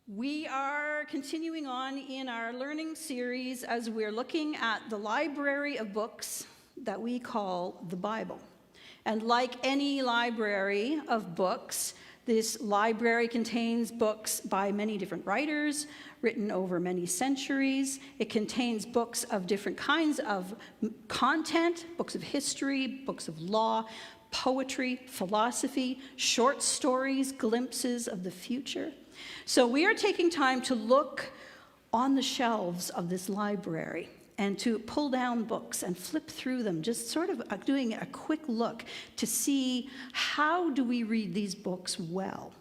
We are continuing on in our learning series as we're looking at the library of books that we call the Bible. And like any library of books, this library contains books by many different writers, written over many centuries. It contains books of different kinds of content, books of history, books of law, poetry, philosophy, short stories, glimpses of the future. So we are taking time to look on the shelves of this library and to pull down books and flip through them, just sort of doing a quick look to see how do we read these books well.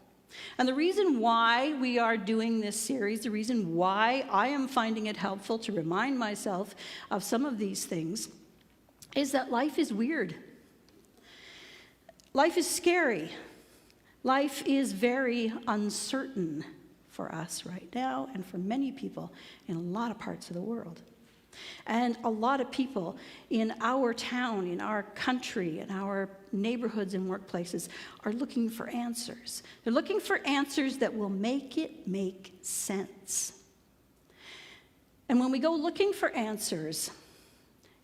And the reason why we are doing this series, the reason why I am finding it helpful to remind myself of some of these things, is that life is weird. Life is scary. Life is very uncertain for us right now and for many people in a lot of parts of the world. And a lot of people in our town, in our country, in our neighborhoods and workplaces are looking for answers. They're looking for answers that will make it make sense. And when we go looking for answers,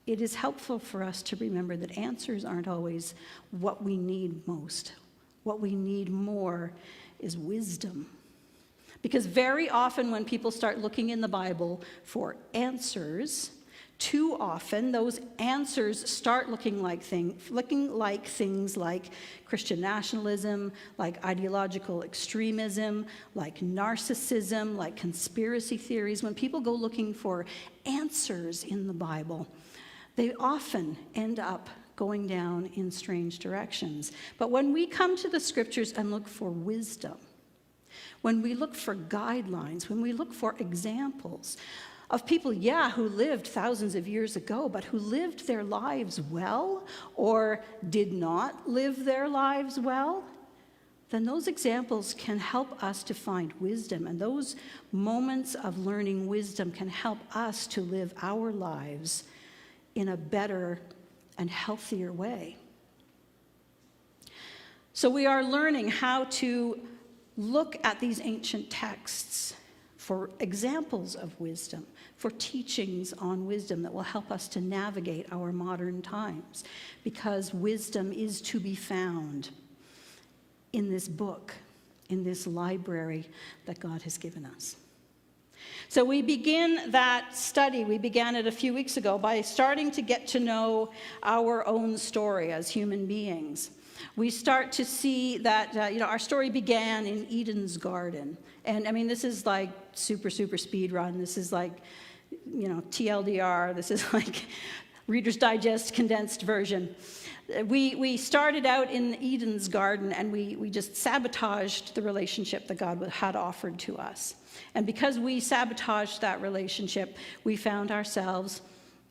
it is helpful for us to remember that answers aren't always what we need most. What we need more is wisdom. Because very often when people start looking in the Bible for answers, too often those answers start looking like things like Christian nationalism, like ideological extremism, like narcissism, like conspiracy theories. When people go looking for answers in the Bible, they often end up going down in strange directions. But when we come to the scriptures and look for wisdom, when we look for guidelines, when we look for examples of people, who lived thousands of years ago, but who lived their lives well or did not live their lives well, then those examples can help us to find wisdom. And those moments of learning wisdom can help us to live our lives in a better and healthier way. So we are learning how to look at these ancient texts for examples of wisdom, for teachings on wisdom that will help us to navigate our modern times, because wisdom is to be found in this book, in this library that God has given us. So we begin that study, we began it a few weeks ago, by starting to get to know our own story as human beings. We start to see that, our story began in Eden's garden. And I mean, this is like super speed run. This is like, TLDR. This is like Reader's Digest condensed version. We started out in Eden's garden, and we just sabotaged the relationship that God had offered to us. And because we sabotaged that relationship, we found ourselves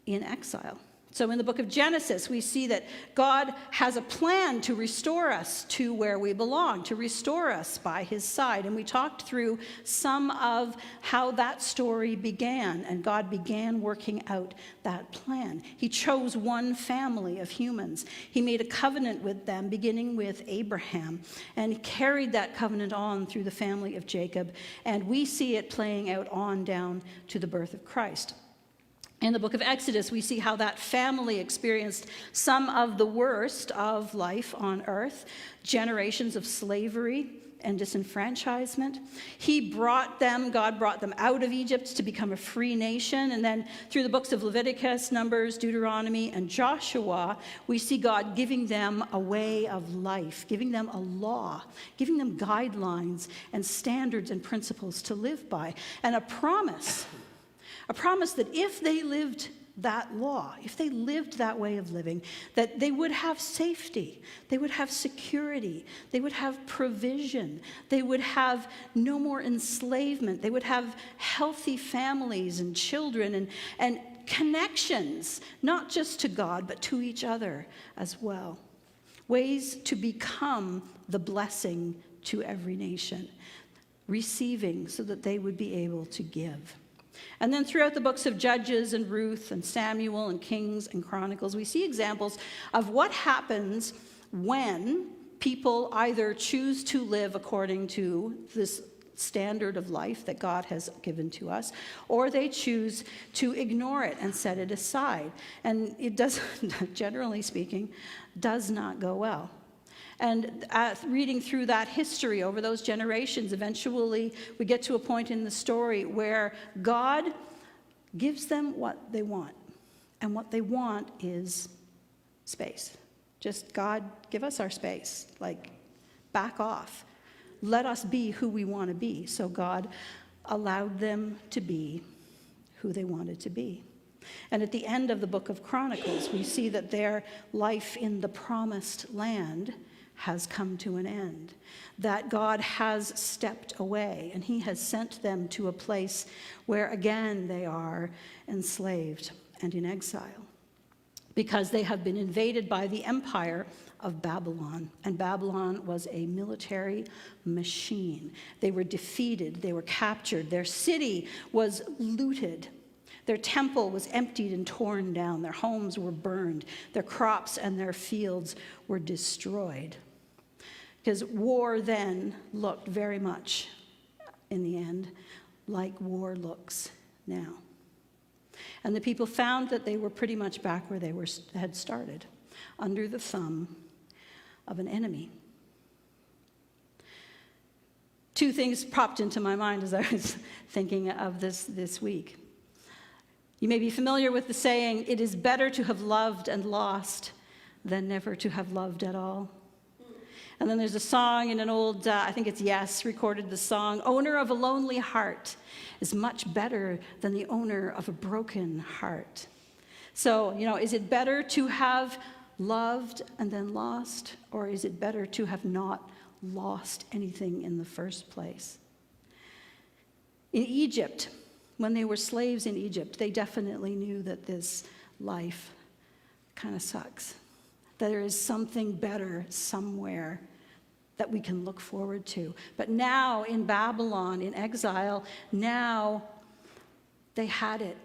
in exile. So in the book of Genesis, we see that God has a plan to restore us to where we belong, to restore us by his side. And we talked through some of how that story began, and God began working out that plan. He chose one family of humans. He made a covenant with them, beginning with Abraham, and he carried that covenant on through the family of Jacob. And we see it playing out on down to the birth of Christ. In the book of Exodus, we see how that family experienced some of the worst of life on earth, generations of slavery and disenfranchisement. God brought them out of Egypt to become a free nation. And then through the books of Leviticus, Numbers, Deuteronomy, and Joshua, we see God giving them a way of life, giving them a law, giving them guidelines and standards and principles to live by, and a promise that if they lived that law, if they lived that way of living, that they would have safety, they would have security, they would have provision, they would have no more enslavement, they would have healthy families and children and connections, not just to God, but to each other as well. Ways to become the blessing to every nation, receiving so that they would be able to give. And then throughout the books of Judges and Ruth and Samuel and Kings and Chronicles, we see examples of what happens when people either choose to live according to this standard of life that God has given to us, or they choose to ignore it and set it aside. And it does, generally speaking, does not go well. And reading through that history over those generations, eventually we get to a point in the story where God gives them what they want. And what they want is space. Just, God, give us our space. Like, back off. Let us be who we want to be. So God allowed them to be who they wanted to be. And at the end of the book of Chronicles, we see that their life in the promised land has come to an end, that God has stepped away, and he has sent them to a place where again they are enslaved and in exile, because they have been invaded by the empire of Babylon, and Babylon was a military machine. They were defeated, they were captured, their city was looted. Their temple was emptied and torn down, their homes were burned, their crops and their fields were destroyed. Because war then looked very much, in the end, like war looks now. And the people found that they were pretty much back where they had started, under the thumb of an enemy. Two things popped into my mind as I was thinking of this week. You may be familiar with the saying, "It is better to have loved and lost than never to have loved at all." And then there's a song in an old, I think it's Yes, recorded the song, "Owner of a lonely heart is much better than the owner of a broken heart." So, is it better to have loved and then lost, or is it better to have not lost anything in the first place? In Egypt, when they were slaves in Egypt, they definitely knew that this life kind of sucks, that there is something better somewhere that we can look forward to. But now in Babylon, in exile, now they had it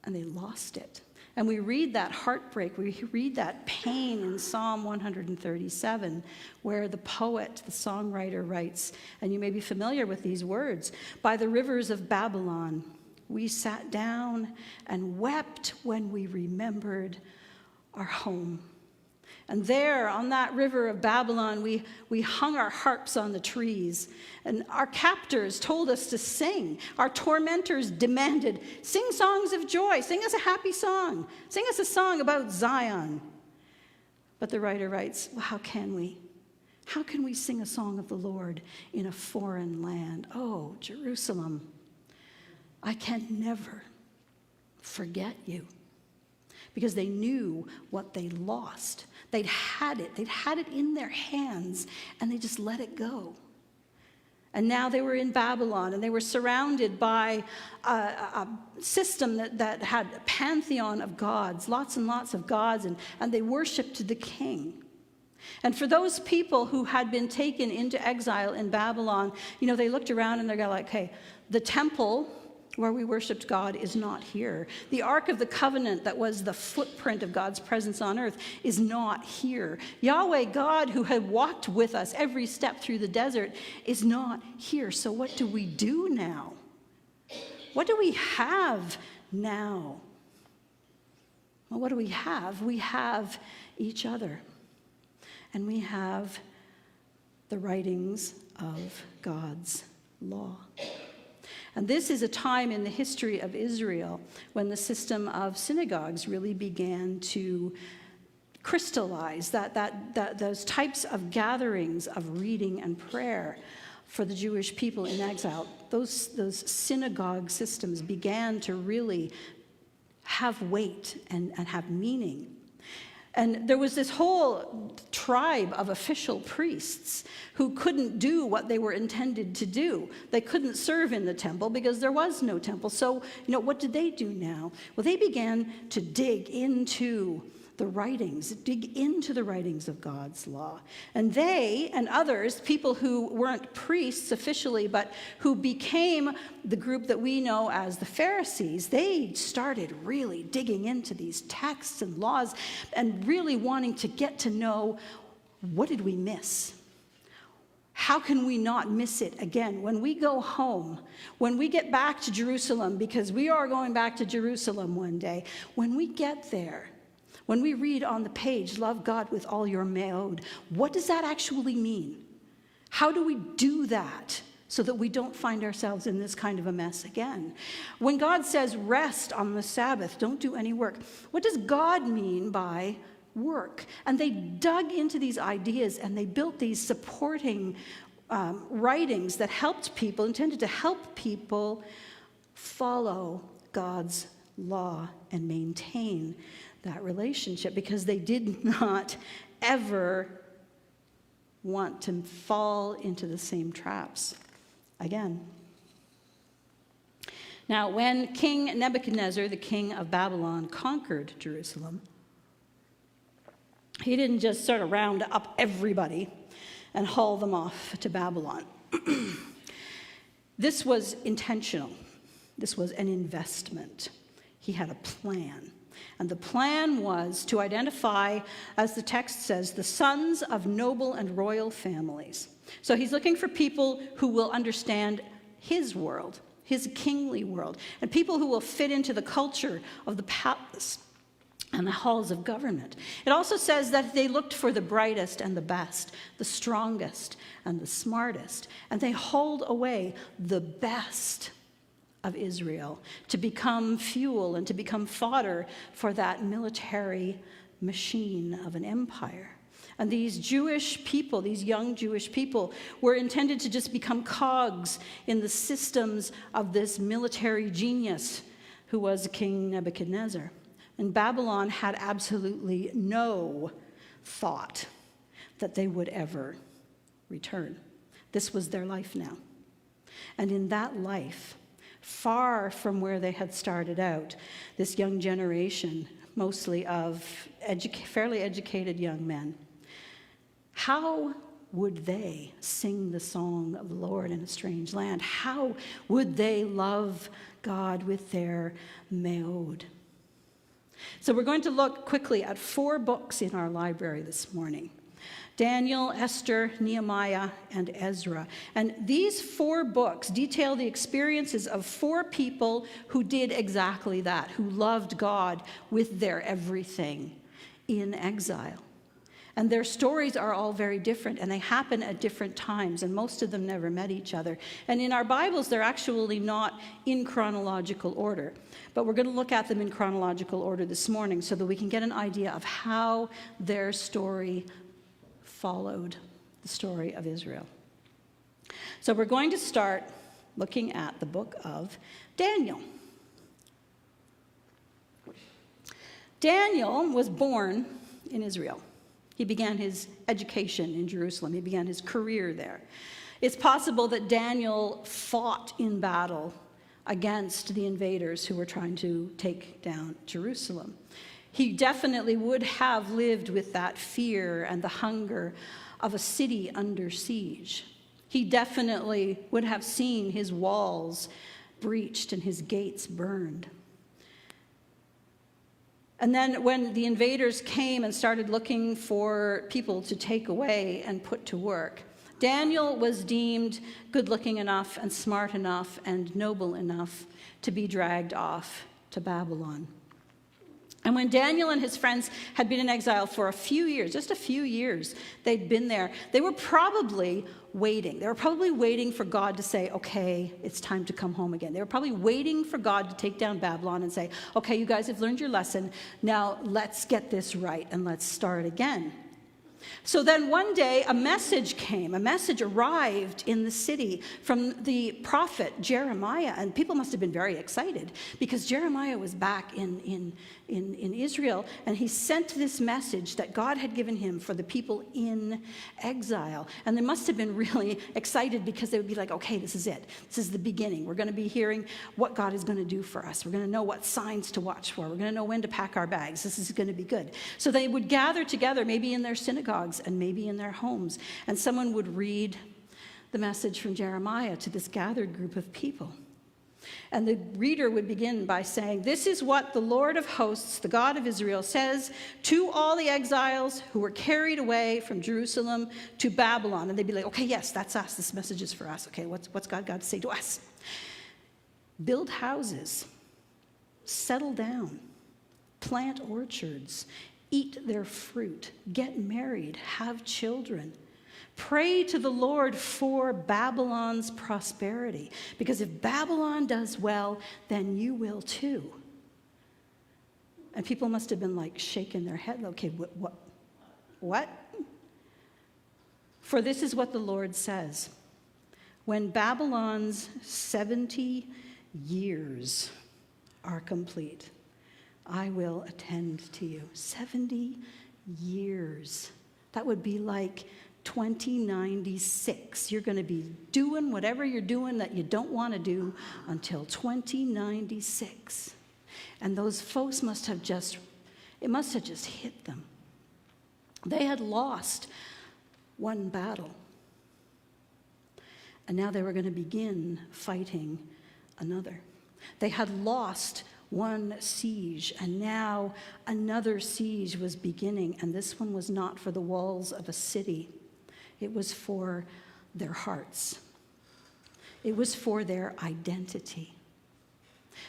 and they lost it. And we read that heartbreak, we read that pain in Psalm 137, where the poet, the songwriter writes, and you may be familiar with these words, "By the rivers of Babylon, we sat down and wept when we remembered our home. And there, on that river of Babylon, we hung our harps on the trees. And our captors told us to sing. Our tormentors demanded, 'Sing songs of joy. Sing us a happy song. Sing us a song about Zion.' But the writer writes, well, how can we? How can we sing a song of the Lord in a foreign land? Oh, Jerusalem, I can never forget you." Because they knew what they lost. They'd had it in their hands, and they just let it go. And now they were in Babylon, and they were surrounded by a system that had a pantheon of gods, lots and lots of gods, and they worshiped the king. And for those people who had been taken into exile in Babylon, they looked around and they're like, hey, the temple where we worshiped God is not here. The Ark of the Covenant that was the footprint of God's presence on earth is not here. Yahweh God, who had walked with us every step through the desert, is not here. So what do we do now? What do we have now? Well, what do we have? We have each other. And we have the writings of God's law. And this is a time in the history of Israel when the system of synagogues really began to crystallize, that those types of gatherings of reading and prayer for the Jewish people in exile, those synagogue systems began to really have weight and have meaning. And there was this whole tribe of official priests who couldn't do what they were intended to do. They couldn't serve in the temple because there was no temple. So, what did they do now? Well, they began to dig into the writings of God's law. And they and others, people who weren't priests officially, but who became the group that we know as the Pharisees, they started really digging into these texts and laws and really wanting to get to know, what did we miss? How can we not miss it again? When we go home, when we get back to Jerusalem, because we are going back to Jerusalem one day, when we get there, when we read on the page, love God with all your meod, what does that actually mean? How do we do that so that we don't find ourselves in this kind of a mess again? When God says rest on the Sabbath, don't do any work, what does God mean by work? And they dug into these ideas and they built these supporting writings that helped people, intended to help people follow God's law and maintain that relationship, because they did not ever want to fall into the same traps again. Now, when King Nebuchadnezzar, the king of Babylon, conquered Jerusalem, he didn't just sort of round up everybody and haul them off to Babylon. This was intentional. This was an investment. He had a plan. And the plan was to identify, as the text says, the sons of noble and royal families. So he's looking for people who will understand his world, his kingly world, and people who will fit into the culture of the palace and the halls of government. It also says that they looked for the brightest and the best, the strongest and the smartest, and they hauled away the best of Israel to become fuel and to become fodder for that military machine of an empire. And these Jewish people, these young Jewish people, were intended to just become cogs in the systems of this military genius who was King Nebuchadnezzar. And Babylon had absolutely no thought that they would ever return. This was their life now. And in that life, far from where they had started out, this young generation, mostly of fairly educated young men, how would they sing the song of the Lord in a strange land? How would they love God with their meod? So we're going to look quickly at 4 books in our library this morning: Daniel, Esther, Nehemiah, and Ezra. And these 4 books detail the experiences of 4 people who did exactly that, who loved God with their everything in exile. And their stories are all very different, and they happen at different times, and most of them never met each other. And in our Bibles, they're actually not in chronological order. But we're going to look at them in chronological order this morning so that we can get an idea of how their story followed the story of Israel. So we're going to start looking at the book of Daniel. Daniel was born in Israel. He began his education in Jerusalem. He began his career there. It's possible that Daniel fought in battle against the invaders who were trying to take down Jerusalem. He definitely would have lived with that fear and the hunger of a city under siege. He definitely would have seen his walls breached and his gates burned. And then when the invaders came and started looking for people to take away and put to work, Daniel was deemed good-looking enough and smart enough and noble enough to be dragged off to Babylon. And when Daniel and his friends had been in exile for a few years, just a few years, they'd been there, they were probably waiting. They were probably waiting for God to say, okay, it's time to come home again. They were probably waiting for God to take down Babylon and say, okay, you guys have learned your lesson. Now let's get this right and let's start again. So then one day a message arrived in the city from the prophet Jeremiah, and people must have been very excited because Jeremiah was back in Israel, and he sent this message that God had given him for the people in exile. And they must have been really excited because they would be like, okay, this is it. This is the beginning. We're going to be hearing what God is going to do for us. We're going to know what signs to watch for. We're going to know when to pack our bags. This is going to be good. So they would gather together, maybe in their synagogues and maybe in their homes, and someone would read the message from Jeremiah to this gathered group of people. And the reader would begin by saying, "This is what the Lord of hosts, the God of Israel, says to all the exiles who were carried away from Jerusalem to Babylon." And they'd be like, "Okay, yes, that's us. This message is for us. Okay, what's God got to say to us? Build houses, settle down, plant orchards, eat their fruit, get married, have children. Pray to the Lord for Babylon's prosperity, because if Babylon does well, then you will too." And people must have been like shaking their head. Okay, what? "For this is what the Lord says. When Babylon's 70 years are complete, I will attend to you." 70 years. That would be like 2096. You're going to be doing whatever you're doing that you don't want to do until 2096. And those folks must have just hit them. They had lost one battle. And now they were going to begin fighting another. They had lost one siege, and now another siege was beginning, and this one was not for the walls of a city. It was for their hearts. It was for their identity.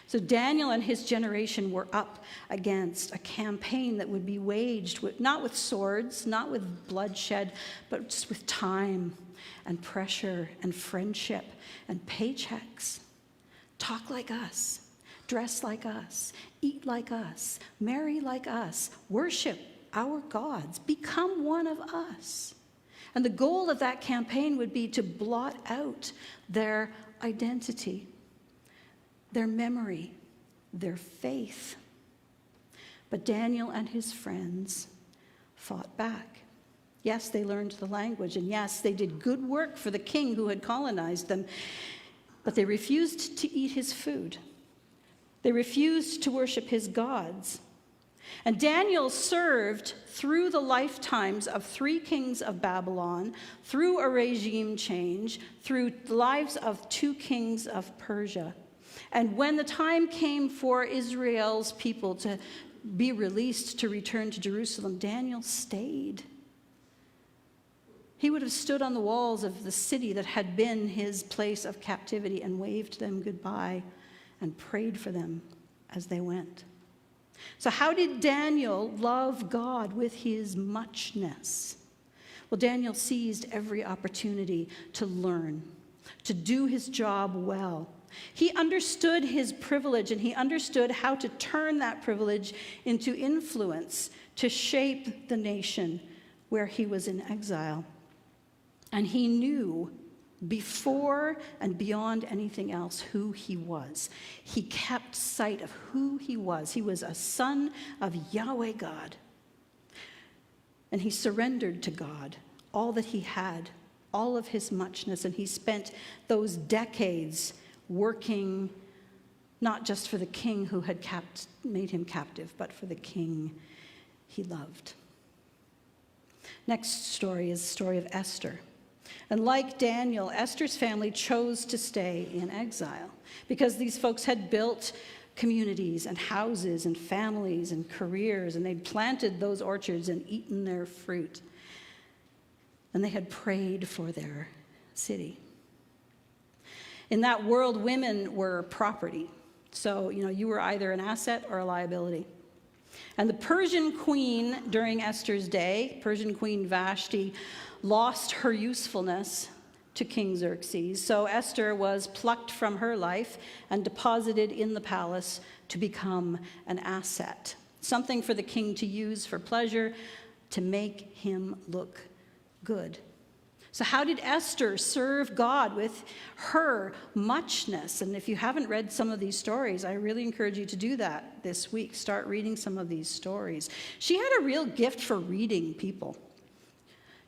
So Daniel and his generation were up against a campaign that would be waged not with swords, not with bloodshed, but just with time and pressure and friendship and paychecks. Talk like us, dress like us, eat like us, marry like us, worship our gods, become one of us. And the goal of that campaign would be to blot out their identity, their memory, their faith. But Daniel and his friends fought back. Yes, they learned the language, and yes, they did good work for the king who had colonized them, but they refused to eat his food. They refused to worship his gods. And Daniel served through the lifetimes of 3 kings of Babylon, through a regime change, through the lives of 2 kings of Persia. And when the time came for Israel's people to be released to return to Jerusalem, Daniel stayed. He would have stood on the walls of the city that had been his place of captivity and waved them goodbye and prayed for them as they went. So how did Daniel love God with his muchness? Well, Daniel seized every opportunity to learn, to do his job well. He understood his privilege, and he understood how to turn that privilege into influence to shape the nation where he was in exile. And he knew before and beyond anything else who he was. He kept sight of who he was. He was a son of Yahweh God. And he surrendered to God all that he had, all of his muchness, and he spent those decades working not just for the king who had made him captive, but for the king he loved. Next story is the story of Esther. And like Daniel, Esther's family chose to stay in exile because these folks had built communities and houses and families and careers, and they'd planted those orchards and eaten their fruit. And they had prayed for their city. In that world, women were property. So, you were either an asset or a liability. And the Persian queen during Esther's day, Persian Queen Vashti, lost her usefulness to King Xerxes. So Esther was plucked from her life and deposited in the palace to become an asset, something for the king to use for pleasure, to make him look good. So how did Esther serve God with her muchness? And if you haven't read some of these stories, I really encourage you to do that this week. Start reading some of these stories. She had a real gift for reading people.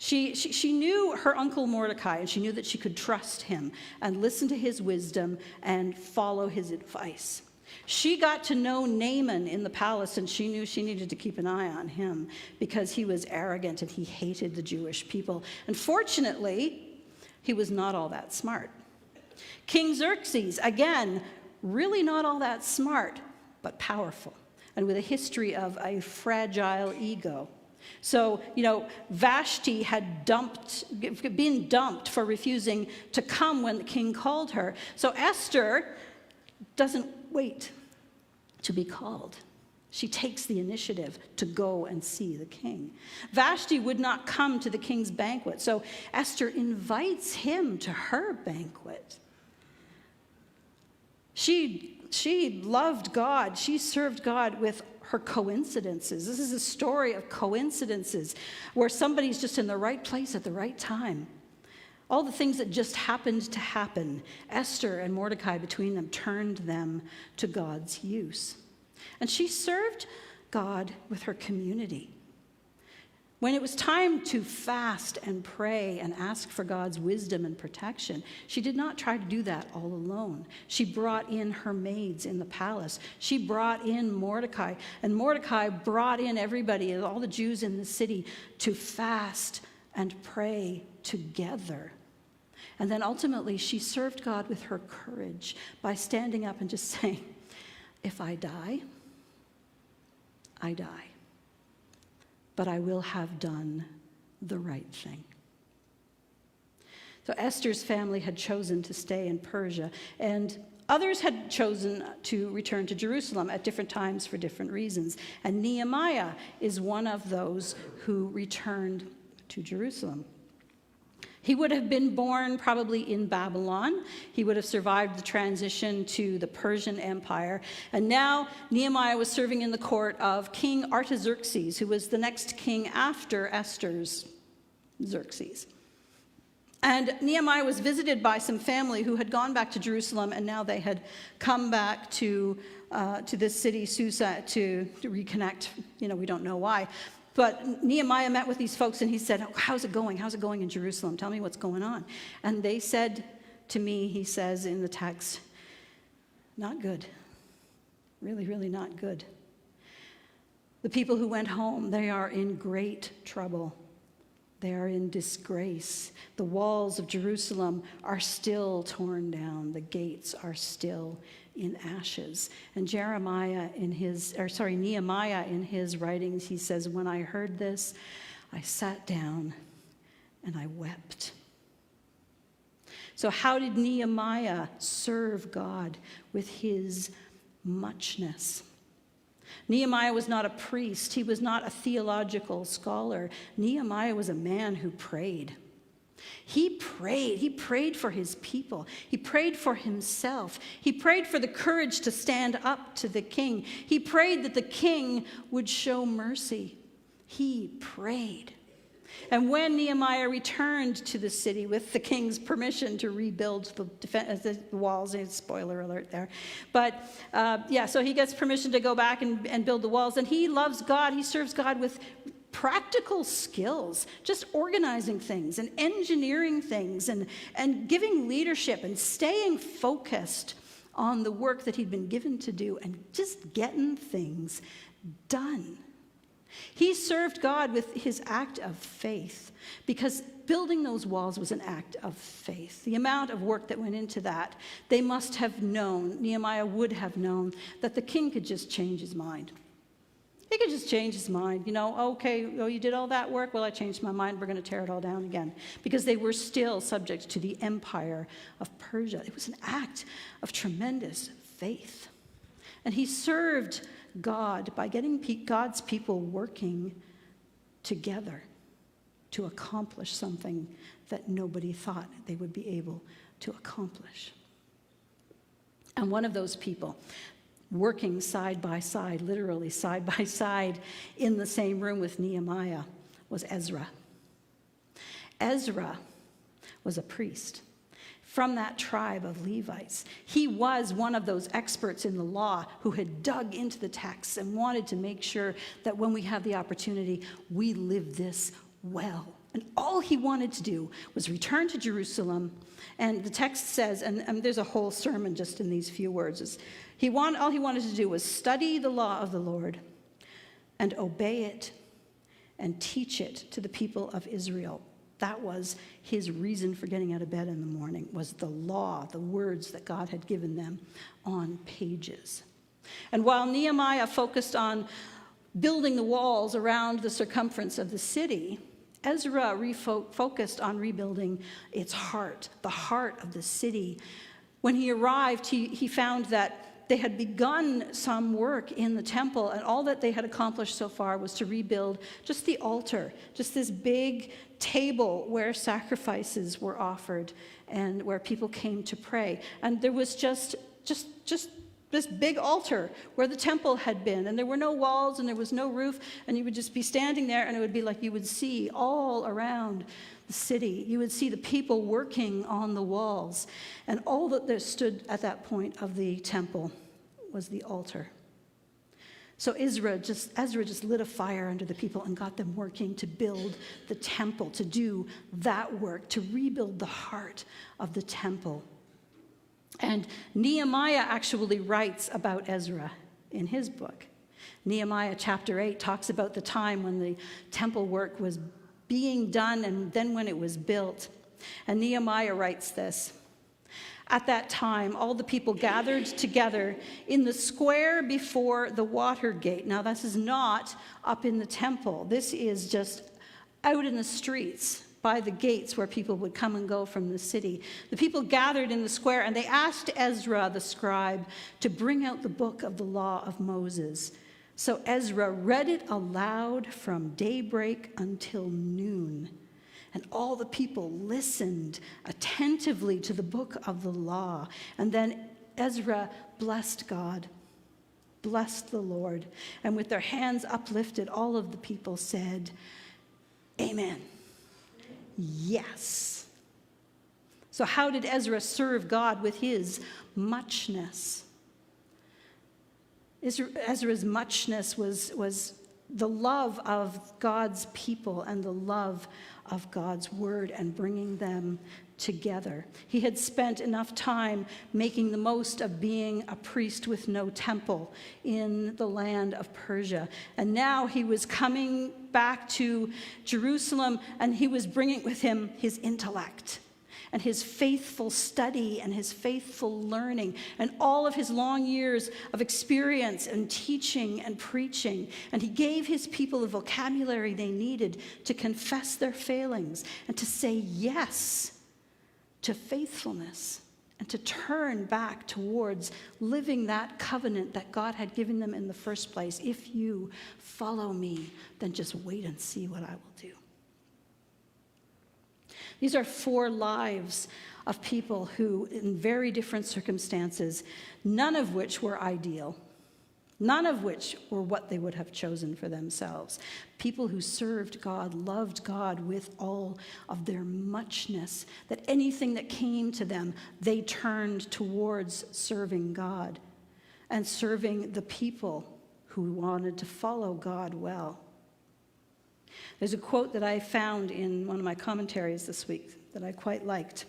She knew her uncle Mordecai, and she knew that she could trust him and listen to his wisdom and follow his advice. She got to know Naaman in the palace, and she knew she needed to keep an eye on him because he was arrogant and he hated the Jewish people. And fortunately, he was not all that smart. King Xerxes, again, really not all that smart, but powerful, and with a history of a fragile ego. So, Vashti had been dumped for refusing to come when the king called her. So Esther doesn't wait to be called. She takes the initiative to go and see the king. Vashti would not come to the king's banquet, so Esther invites him to her banquet. She loved God. She served God with her coincidences. This is a story of coincidences where somebody's just in the right place at the right time. All the things that just happened to happen, Esther and Mordecai between them turned them to God's use. And she served God with her community. When it was time to fast and pray and ask for God's wisdom and protection, she did not try to do that all alone. She brought in her maids in the palace. She brought in Mordecai, and Mordecai brought in everybody, all the Jews in the city, to fast and pray together. And then ultimately, she served God with her courage by standing up and just saying, if I die, I die. But I will have done the right thing. So Esther's family had chosen to stay in Persia, and others had chosen to return to Jerusalem at different times for different reasons. And Nehemiah is one of those who returned to Jerusalem. He would have been born probably in Babylon. He would have survived the transition to the Persian Empire. And now Nehemiah was serving in the court of King Artaxerxes, who was the next king after Esther's Xerxes. And Nehemiah was visited by some family who had gone back to Jerusalem, and now they had come back to this city, Susa, to reconnect. We don't know why. But Nehemiah met with these folks and he said, how's it going? How's it going in Jerusalem? Tell me what's going on. And they said to me, he says in the text, not good. Really, really not good. The people who went home, they are in great trouble. They are in disgrace. The walls of Jerusalem are still torn down. The gates are still in ashes. And Nehemiah in his writings, he says, when I heard this, I sat down and I wept. So how did Nehemiah serve God with his muchness? Nehemiah was not a priest. He was not a theological scholar. Nehemiah was a man who prayed. He prayed for his people. He prayed for himself. He prayed for the courage to stand up to the king. He prayed that the king would show mercy. He prayed. And when Nehemiah returned to the city with the king's permission to rebuild the walls, spoiler alert there, but so he gets permission to go back and build the walls, and he loves God. He serves God with practical skills, just organizing things and engineering things and giving leadership and staying focused on the work that he'd been given to do and just getting things done. He served God with his act of faith because building those walls was an act of faith. The amount of work that went into that, they must have known, Nehemiah would have known, that the king could just change his mind. He could just change his mind. You did all that work? Well, I changed my mind. We're going to tear it all down again. Because they were still subject to the empire of Persia. It was an act of tremendous faith. And he served God by getting God's people working together to accomplish something that nobody thought they would be able to accomplish. And one of those people, working side by side, literally side by side in the same room with Nehemiah, was Ezra. Ezra was a priest from that tribe of Levites. He was one of those experts in the law who had dug into the texts and wanted to make sure that when we have the opportunity, we live this well. And all he wanted to do was return to Jerusalem. And the text says, and there's a whole sermon just in these few words, is all he wanted to do was study the law of the Lord and obey it and teach it to the people of Israel That was his reason for getting out of bed in the morning, was the law, the words that God had given them on pages. And while Nehemiah focused on building the walls around the circumference of the city, Ezra focused on rebuilding its heart, the heart of the city. When he arrived, he found that they had begun some work in the temple, and all that they had accomplished so far was to rebuild just the altar, just this big table where sacrifices were offered and where people came to pray. And there was just this big altar where the temple had been, and there were no walls and there was no roof, and you would just be standing there, and it would be like you would see all around the city. You would see the people working on the walls, and all that there stood at that point of the temple was the altar. So Ezra just lit a fire under the people and got them working to build the temple, to do that work, to rebuild the heart of the temple. And Nehemiah actually writes about Ezra in his book. Nehemiah chapter 8 talks about the time when the temple work was being done and then when it was built. And Nehemiah writes this: "At that time, all the people gathered together in the square before the water gate." Now, this is not up in the temple. This is just out in the streets by the gates where people would come and go from the city. The people gathered in the square, and they asked Ezra the scribe to bring out the book of the law of Moses. So Ezra read it aloud from daybreak until noon. And all the people listened attentively to the book of the law. And then Ezra blessed God, blessed the Lord. And with their hands uplifted, all of the people said, "Amen." Yes. So how did Ezra serve God with his muchness? Ezra's muchness was the love of God's people and the love of God's word and bringing them together. He had spent enough time making the most of being a priest with no temple in the land of Persia. And now he was coming back to Jerusalem, and he was bringing with him his intellect and his faithful study and his faithful learning and all of his long years of experience and teaching and preaching. And he gave his people the vocabulary they needed to confess their failings and to say yes to faithfulness and to turn back towards living that covenant that God had given them in the first place. If you follow me, then just wait and see what I will do. These are 4 lives of people who, in very different circumstances, none of which were ideal, none of which were what they would have chosen for themselves. People who served God, loved God with all of their muchness, that anything that came to them, they turned towards serving God and serving the people who wanted to follow God well. There's a quote that I found in one of my commentaries this week that I quite liked.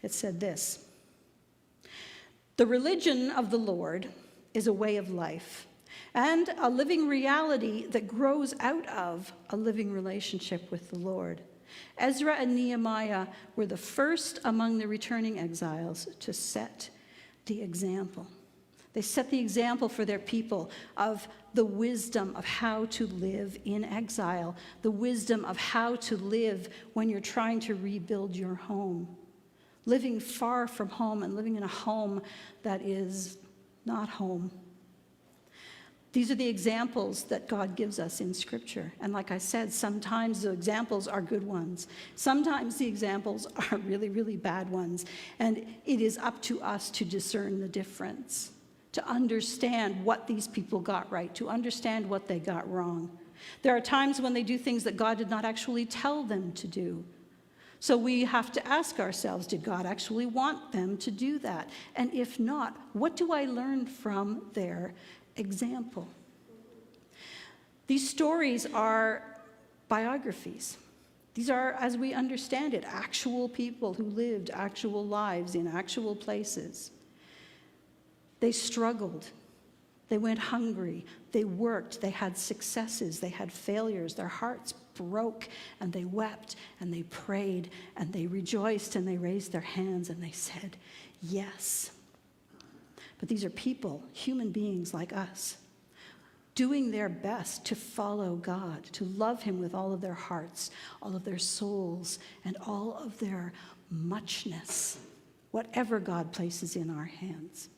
It said this: "The religion of the Lord is a way of life and a living reality that grows out of a living relationship with the Lord. Ezra and Nehemiah were the first among the returning exiles to set the example. They set the example for their people of the wisdom of how to live in exile, the wisdom of how to live when you're trying to rebuild your home, living far from home and living in a home that is not home. These are the examples that God gives us in Scripture. And like I said, sometimes the examples are good ones. Sometimes the examples are really, really bad ones. And it is up to us to discern the difference, to understand what these people got right, to understand what they got wrong. There are times when they do things that God did not actually tell them to do. So we have to ask ourselves, did God actually want them to do that? And if not, what do I learn from their example? These stories are biographies. These are, as we understand it, actual people who lived actual lives in actual places. They struggled. They went hungry, they worked, they had successes, they had failures, their hearts broke, and they wept, and they prayed, and they rejoiced, and they raised their hands, and they said, yes. But these are people, human beings like us, doing their best to follow God, to love him with all of their hearts, all of their souls, and all of their muchness, whatever God places in our hands.